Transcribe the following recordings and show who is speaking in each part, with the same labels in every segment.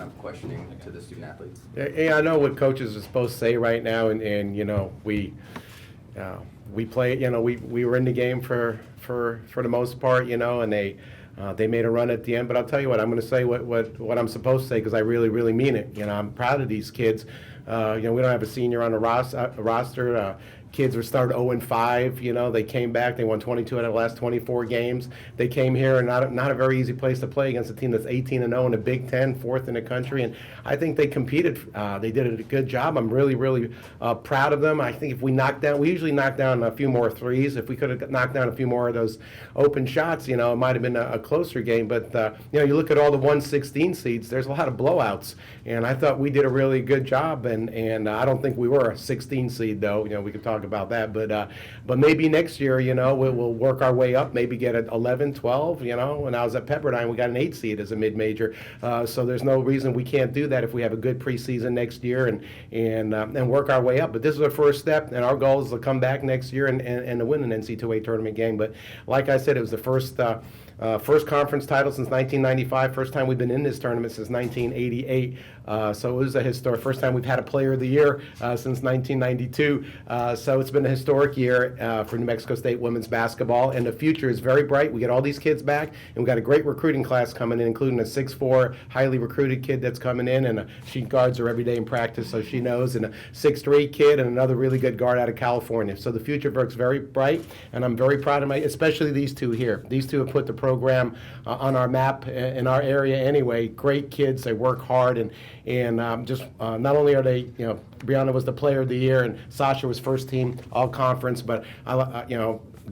Speaker 1: of questioning to the student athletes.
Speaker 2: Yeah, I know what coaches are supposed to say right now, and we play. We were in the game for the most part, and they made a run at the end. But I'll tell you what, I'm going to say what I'm supposed to say because I really, really mean it. I'm proud of these kids. We don't have a senior on the roster. Kids were started 0-5. They came back. They won 22 out of the last 24 games. They came here, and not a very easy place to play against a team that's 18-0 in the Big Ten, fourth in the country. And I think they competed. They did a good job. I'm really, really proud of them. I think if we usually knock down a few more threes. If we could have knocked down a few more of those open shots, it might have been a closer game. But you look at all the 1-16 seeds. There's a lot of blowouts, and I thought we did a really good job. And I don't think we were a 16 seed though. We could talk about that, but maybe next year, we'll work our way up, maybe get an 11, 12, When I was at Pepperdine, we got an 8 seed as a mid-major, so there's no reason we can't do that if we have a good preseason next year and work our way up. But this is our first step, and our goal is to come back next year and to win an NCAA tournament game. But like I said, it was the first conference title since 1995. First time we've been in this tournament since 1988. So it was a historic. First time we've had a Player of the Year since 1992. So it's been a historic year for New Mexico State women's basketball, and the future is very bright. We get all these kids back, and we've got a great recruiting class coming in, including a 6'4", highly recruited kid that's coming in, and she guards her every day in practice, so she knows, and a 6'3" kid, and another really good guard out of California. So the future looks very bright, and I'm very proud of especially these two here. These two have put the program on our map in our area anyway. Great kids, they work hard, and just not only are they, Brianna was the Player of the Year, and Sasha was first team all conference, but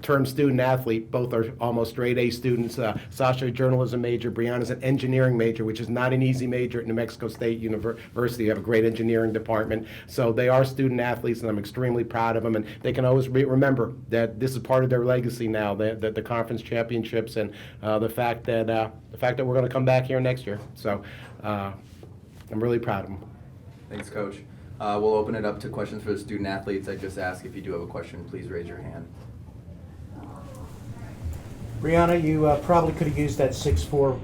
Speaker 2: term student athlete, both are almost straight A students. Sasha, a journalism major, Brianna's an engineering major, which is not an easy major at New Mexico State University. They have a great engineering department. So they are student athletes, and I'm extremely proud of them. And they can always remember that this is part of their legacy now, the conference championships, and the fact that we're going to come back here next year. So I'm really proud of them.
Speaker 1: Thanks, Coach. We'll open it up to questions for the student athletes. I just ask if you do have a question, please raise your hand.
Speaker 3: Brianna, you probably could have used that 6'4"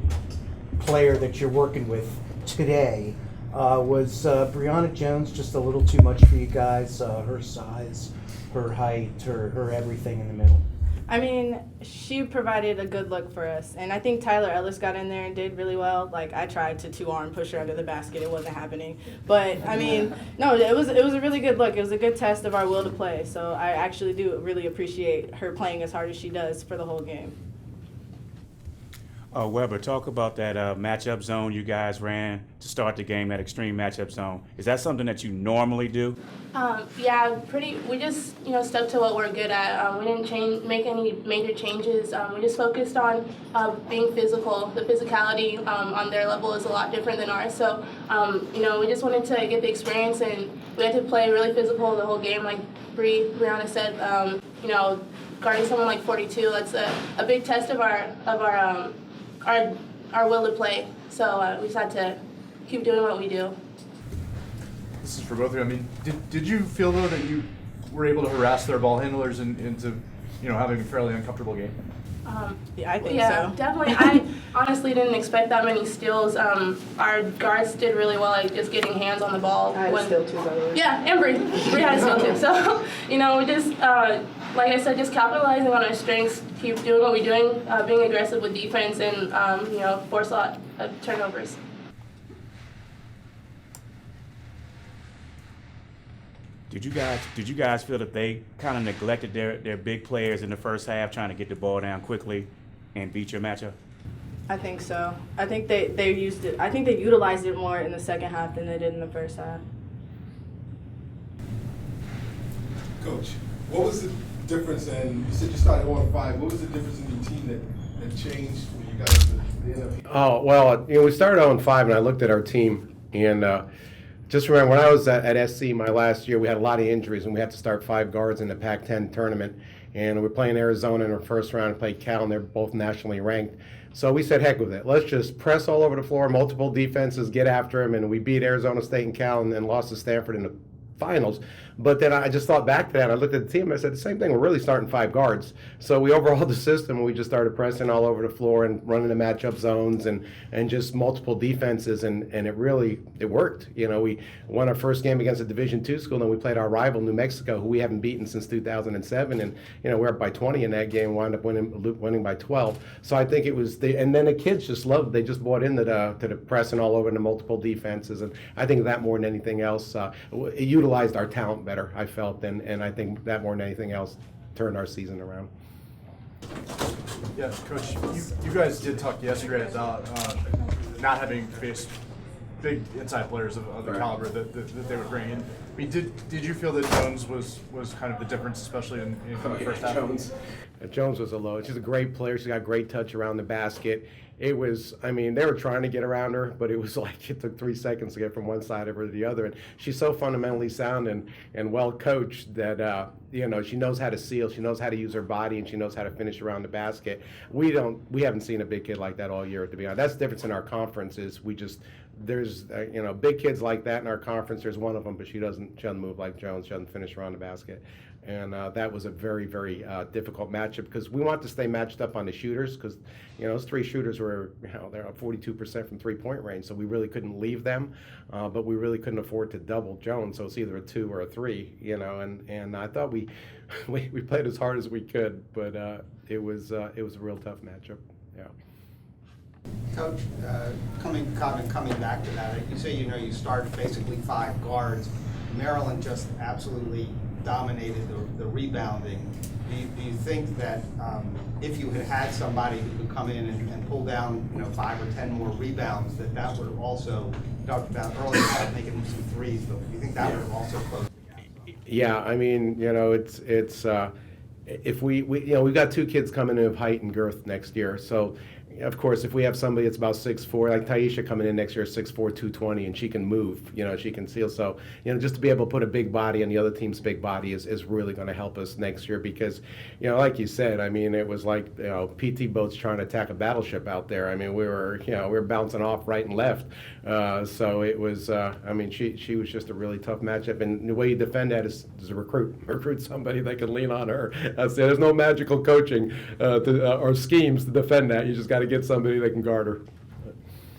Speaker 3: player that you're working with today. Was Brianna Jones just a little too much for you guys? Her size, her height, her everything in the middle?
Speaker 4: I mean, she provided a good look for us, and I think Tyler Ellis got in there and did really well. Like, I tried to 2-arm push her under the basket. It wasn't happening. But, I mean, no, it was a really good look. It was a good test of our will to play. So I actually do really appreciate her playing as hard as she does for the whole game.
Speaker 5: Weber, talk about that matchup zone you guys ran to start the game, that extreme matchup zone. Is that something that you normally do?
Speaker 6: Yeah, we just, stuck to what we're good at. We didn't make any major changes. We just focused on being physical. The physicality on their level is a lot different than ours. So, we just wanted to get the experience, and we had to play really physical the whole game. Like Brianna said, guarding someone like 42, that's a big test of our will to play. So we just had to keep doing what we do.
Speaker 7: This is for both of you. I mean, did you feel though that you were able to harass their ball handlers into having a fairly uncomfortable game?
Speaker 4: Yeah, I think
Speaker 6: yeah,
Speaker 4: so.
Speaker 6: Definitely. I honestly didn't expect that many steals. Our guards did really well, like just getting hands on the ball.
Speaker 4: I had a steal too, by the way.
Speaker 6: Yeah, and Bree had a steal too. So, we just, like I said, just capitalizing on our strengths, keep doing what we're doing, being aggressive with defense, and force a lot of turnovers.
Speaker 5: Did you guys feel that they kind of neglected their big players in the first half, trying to get the ball down quickly and beat your matchup?
Speaker 4: I think so. I think they used it. I think they utilized it more in the second half than they did in the first half.
Speaker 8: Coach, what was the difference in, you said you started 0-5, what was the difference in your team that changed when you got to the end of?
Speaker 2: Oh, well, we started 0-5, and I looked at our team, and just remember, when I was at SC my last year, we had a lot of injuries, and we had to start 5 guards in the Pac-10 tournament. And we're playing Arizona in our first round and played Cal, and they're both nationally ranked. So we said, heck with it. Let's just press all over the floor, multiple defenses, get after them. And we beat Arizona State and Cal, and then lost to Stanford in the finals. But then I just thought back to that. I looked at the team. I said the same thing. We're really starting 5 guards. So we overhauled the system. And we just started pressing all over the floor and running the matchup zones and just multiple defenses. And it worked. You know, we won our first game against a Division II school. And we played our rival New Mexico, who we haven't beaten since 2007. And you know, we're up by 20 in that game. Wound up winning by 12. So I think it was and then the kids just loved. They just bought into the pressing all over the multiple defenses. And I think that more than anything else, it utilized our talent better, I felt, and I think that more than anything else turned our season around.
Speaker 7: Yeah, Coach, you guys did talk yesterday about not having faced big inside players of the caliber that they would bring in. I mean, did you feel that Jones was kind of the difference, especially in the first half?
Speaker 2: Jones was a load. She's a great player. She's got great touch around the basket. It was, I mean, they were trying to get around her, but it was like it took 3 seconds to get from one side of her to the other. And she's so fundamentally sound and well coached that, you know, she knows how to seal, she knows how to use her body, and she knows how to finish around the basket. We haven't seen a big kid like that all year, to be honest. That's the difference in our conference is there's, you know, big kids like that in our conference. There's one of them, but she doesn't move like Jones. She doesn't finish around the basket. And that was a very, very difficult matchup because we want to stay matched up on the shooters because, you know, those 3 shooters were, you know, they're 42% from 3-point range, so we really couldn't leave them, but we really couldn't afford to double Jones, so it's either a 2 or a 3, you know, and I thought we played as hard as we could, but it was a real tough matchup, yeah.
Speaker 9: Coach, coming back to that, you say, you know, you start basically 5 guards. Maryland just absolutely dominated the rebounding. Do you think that if you had somebody who could come in and pull down, you know, 5 or 10 more rebounds, that would have also, talked about earlier about making some threes, but do you think that would have also closed the gap?
Speaker 2: Yeah, I mean, you know, it's if we you know, we've got 2 kids coming in of height and girth next year, so of course, if we have somebody that's about 6'4", like Taisha coming in next year, 6'4", 220, and she can move, you know, she can seal. So, you know, just to be able to put a big body on the other team's big body is really going to help us next year because, you know, like you said, I mean, it was like, you know, PT boats trying to attack a battleship out there. I mean, we were bouncing off right and left. So it was, I mean, she was just a really tough matchup. And the way you defend that is recruit somebody that can lean on her. There's no magical coaching or schemes to defend that. You just got to get somebody that can guard her.